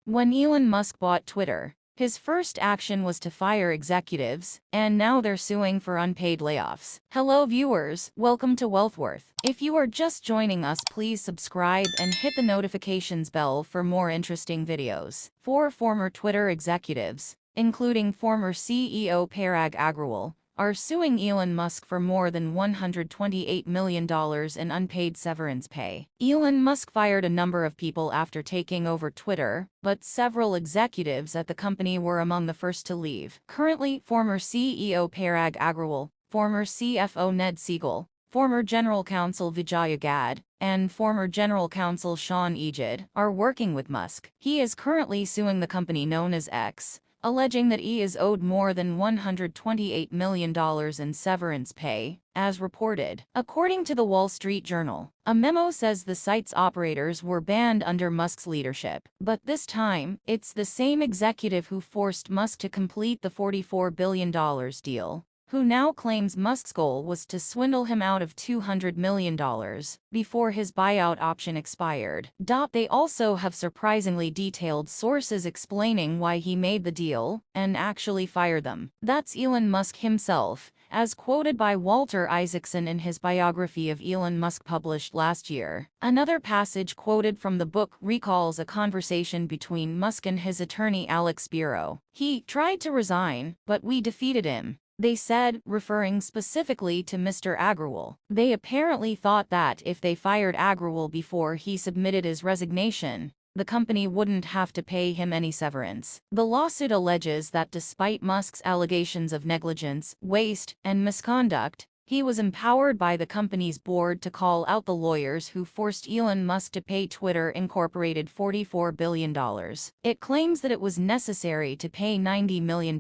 When Elon Musk bought Twitter, his first action was to fire executives, and now they're suing for unpaid layoffs. Hello viewers, welcome to Wealthworth. If you are just joining us, please subscribe and hit the notifications bell for more interesting videos. Four former Twitter executives, including former CEO Parag Agrawal, are suing Elon Musk for more than $128 million in unpaid severance pay. Elon Musk fired a number of people after taking over Twitter, but several executives at the company were among the first to leave. Currently, former CEO Parag Agrawal, former CFO Ned Siegel, former General Counsel Vijaya Gadde, and former General Counsel Sean Ejid are working with Musk. He is currently suing the company known as X, alleging that he is owed more than $128 million in severance pay, as reported. According to the Wall Street Journal, a memo says the site's operators were banned under Musk's leadership. But this time, it's the same executive who forced Musk to complete the $44 billion deal, who now claims Musk's goal was to swindle him out of $200 million before his buyout option expired. They also have surprisingly detailed sources explaining why he made the deal and actually fired them. That's Elon Musk himself, as quoted by Walter Isaacson in his biography of Elon Musk published last year. Another passage quoted from the book recalls a conversation between Musk and his attorney Alex Spiro. "He tried to resign, but we defeated him," they said, referring specifically to Mr. Agrawal. They apparently thought that if they fired Agrawal before he submitted his resignation, the company wouldn't have to pay him any severance. The lawsuit alleges that despite Musk's allegations of negligence, waste, and misconduct, he was empowered by the company's board to call out the lawyers who forced Elon Musk to pay Twitter Incorporated $44 billion. It claims that it was necessary to pay $90 million.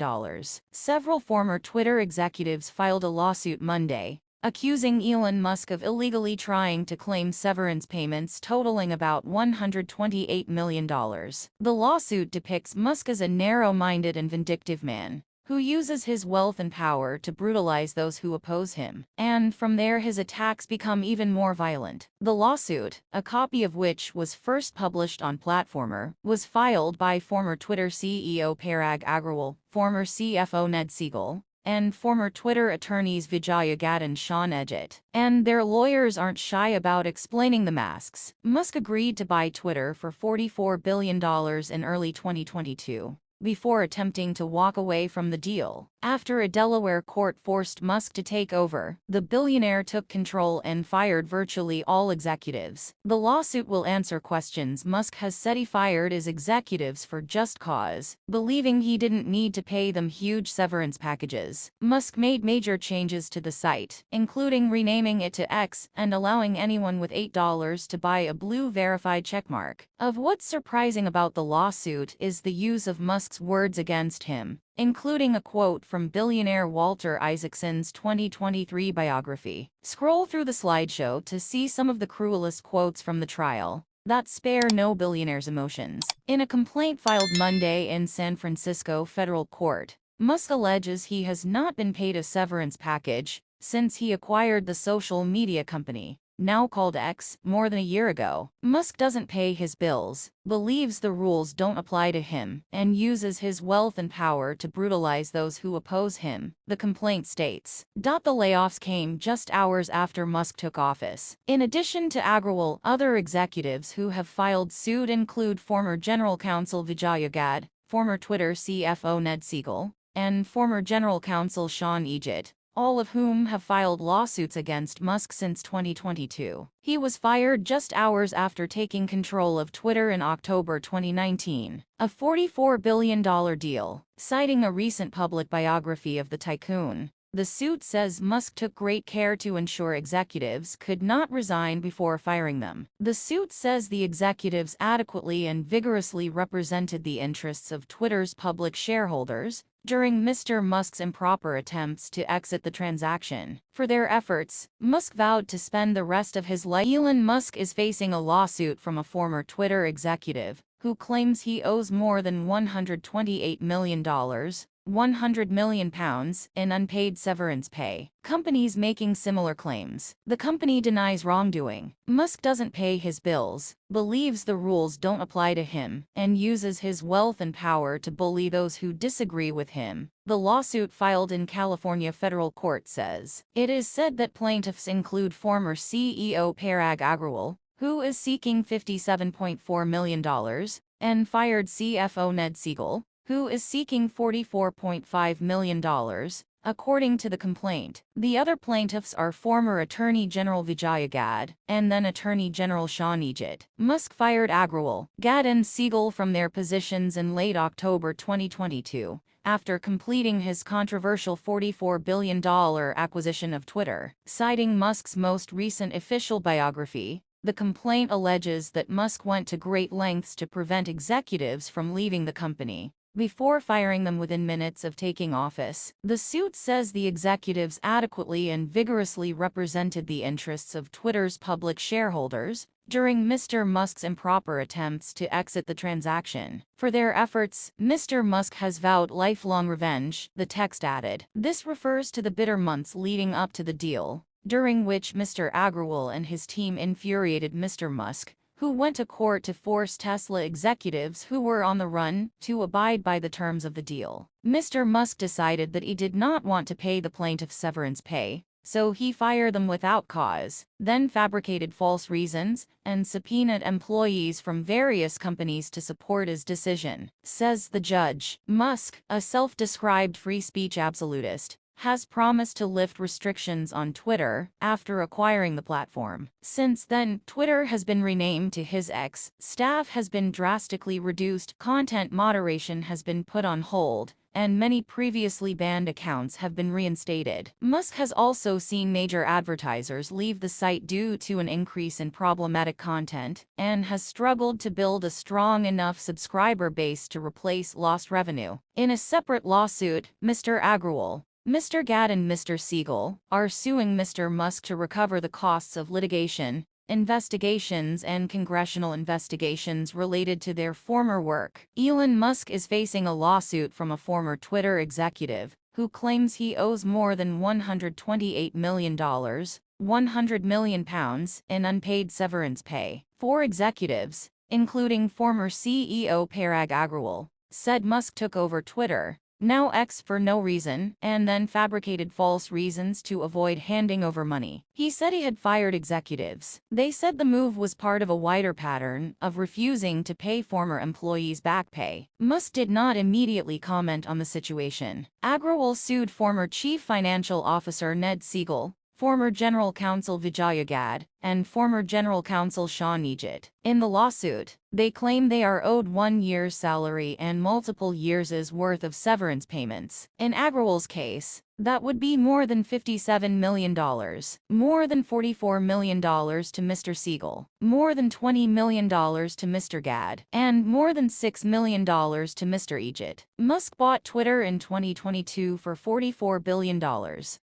Several former Twitter executives filed a lawsuit Monday, accusing Elon Musk of illegally trying to claim severance payments totaling about $128 million. The lawsuit depicts Musk as a narrow-minded and vindictive man who uses his wealth and power to brutalize those who oppose him. And from there his attacks become even more violent. The lawsuit, a copy of which was first published on Platformer, was filed by former Twitter CEO Parag Agrawal, former CFO Ned Siegel, and former Twitter attorneys Vijaya Gadde and Sean Ejid. And their lawyers aren't shy about explaining the masks. Musk agreed to buy Twitter for $44 billion in early 2022. Before attempting to walk away from the deal. After a Delaware court forced Musk to take over, the billionaire took control and fired virtually all executives. The lawsuit will answer questions Musk has said he fired his executives for just cause, believing he didn't need to pay them huge severance packages. Musk made major changes to the site, including renaming it to X and allowing anyone with $8 to buy a blue verified checkmark. Of what's surprising about the lawsuit is the use of Musk's words against him, including a quote from billionaire Walter Isaacson's 2023 biography. Scroll through the slideshow to see some of the cruelest quotes from the trial that spare no billionaire's emotions. In a complaint filed Monday in San Francisco federal court, Musk alleges he has not been paid a severance package since he acquired the social media company, now called X, more than a year ago. Musk doesn't pay his bills, believes the rules don't apply to him, and uses his wealth and power to brutalize those who oppose him, the complaint states. The layoffs came just hours after Musk took office. In addition to Agrawal, other executives who have filed suit include former General Counsel Vijaya Gadde, former Twitter CFO Ned Siegel, and former General Counsel Sean Ejid, all of whom have filed lawsuits against Musk since 2022. He was fired just hours after taking control of Twitter in October 2019, a $44 billion deal. Citing a recent public biography of the tycoon, the suit says Musk took great care to ensure executives could not resign before firing them. The suit says the executives adequately and vigorously represented the interests of Twitter's public shareholders during Mr. Musk's improper attempts to exit the transaction. For their efforts, Musk vowed to spend the rest of his life. Elon Musk is facing a lawsuit from a former Twitter executive who claims he owes more than $128 million, £100 million in unpaid severance pay. Companies making similar claims. The company denies wrongdoing. Musk doesn't pay his bills, believes the rules don't apply to him, and uses his wealth and power to bully those who disagree with him. The lawsuit filed in California federal court says. It is said that plaintiffs include former CEO Parag Agrawal, who is seeking $57.4 million, and fired CFO Ned Siegel, who is seeking $44.5 million, according to the complaint. The other plaintiffs are former Attorney General Vijaya Gadde and then Attorney General Sean Ejit. Musk fired Agrawal, Gadde and Siegel from their positions in late October 2022, after completing his controversial $44 billion acquisition of Twitter. Citing Musk's most recent official biography, the complaint alleges that Musk went to great lengths to prevent executives from leaving the company, before firing them within minutes of taking office. The suit says the executives adequately and vigorously represented the interests of Twitter's public shareholders during Mr. Musk's improper attempts to exit the transaction. For their efforts, Mr. Musk has vowed lifelong revenge, the text added. This refers to the bitter months leading up to the deal, during which Mr. Agrawal and his team infuriated Mr. Musk, who went to court to force Tesla executives who were on the run to abide by the terms of the deal. Mr. Musk decided that he did not want to pay the plaintiffs severance pay, so he fired them without cause, then fabricated false reasons, and subpoenaed employees from various companies to support his decision, says the judge. Musk, a self-described free speech absolutist, has promised to lift restrictions on Twitter after acquiring the platform. Since then, Twitter has been renamed to his X, staff has been drastically reduced, content moderation has been put on hold, and many previously banned accounts have been reinstated. Musk has also seen major advertisers leave the site due to an increase in problematic content, and has struggled to build a strong enough subscriber base to replace lost revenue. In a separate lawsuit, Mr. Agrawal, Mr. Gadde and Mr. Siegel are suing Mr. Musk to recover the costs of litigation, investigations and congressional investigations related to their former work. Elon Musk is facing a lawsuit from a former Twitter executive who claims he owes more than $128 million, £100 million in unpaid severance pay. Four executives, including former CEO Parag Agrawal, said Musk took over Twitter, now X, for no reason, and then fabricated false reasons to avoid handing over money. He said he had fired executives. They said the move was part of a wider pattern of refusing to pay former employees back pay. Musk did not immediately comment on the situation. Agrawal sued former Chief Financial Officer Ned Siegel, former General Counsel Vijaya Gadde, and former General Counsel Sean Ejit. In the lawsuit, they claim they are owed 1 year's salary and multiple years' worth of severance payments. In Agrawal's case, that would be more than $57 million, more than $44 million to Mr. Siegel, more than $20 million to Mr. Gadde, and more than $6 million to Mr. Ejit. Musk bought Twitter in 2022 for $44 billion.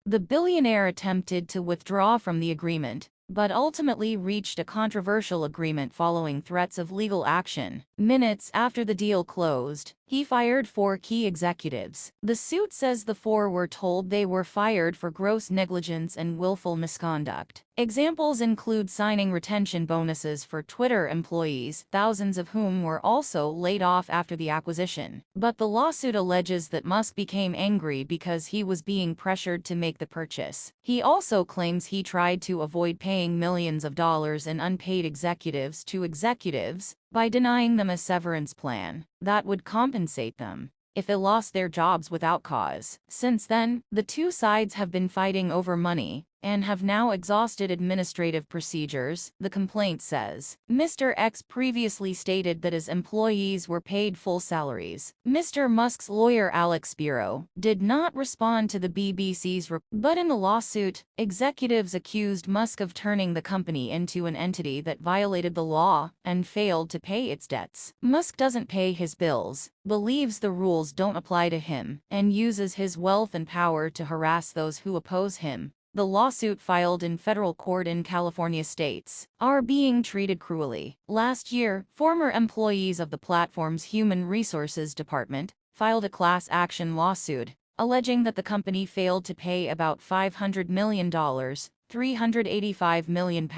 The billionaire attempted to withdraw from the agreement, but ultimately reached a controversial agreement following threats of legal action. Minutes after the deal closed, he fired 4 key executives. The suit says the 4 were told they were fired for gross negligence and willful misconduct. Examples include signing retention bonuses for Twitter employees, thousands of whom were also laid off after the acquisition. But the lawsuit alleges that Musk became angry because he was being pressured to make the purchase. He also claims he tried to avoid paying millions of dollars in unpaid executives to executives by denying them a severance plan that would compensate them if they lost their jobs without cause. Since then, the two sides have been fighting over money and have now exhausted administrative procedures, the complaint says. Mr. X previously stated that his employees were paid full salaries. Mr. Musk's lawyer Alex Spiro did not respond to the BBC's report, but in the lawsuit, executives accused Musk of turning the company into an entity that violated the law and failed to pay its debts. Musk doesn't pay his bills, believes the rules don't apply to him, and uses his wealth and power to harass those who oppose him. The lawsuit filed in federal court in California states are being treated cruelly. Last year, former employees of the platform's Human Resources Department filed a class action lawsuit, alleging that the company failed to pay about $500 million, £385 million,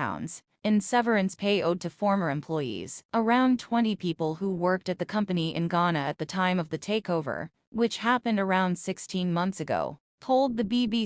in severance pay owed to former employees. Around 20 people who worked at the company in Ghana at the time of the takeover, which happened around 16 months ago, told the BBC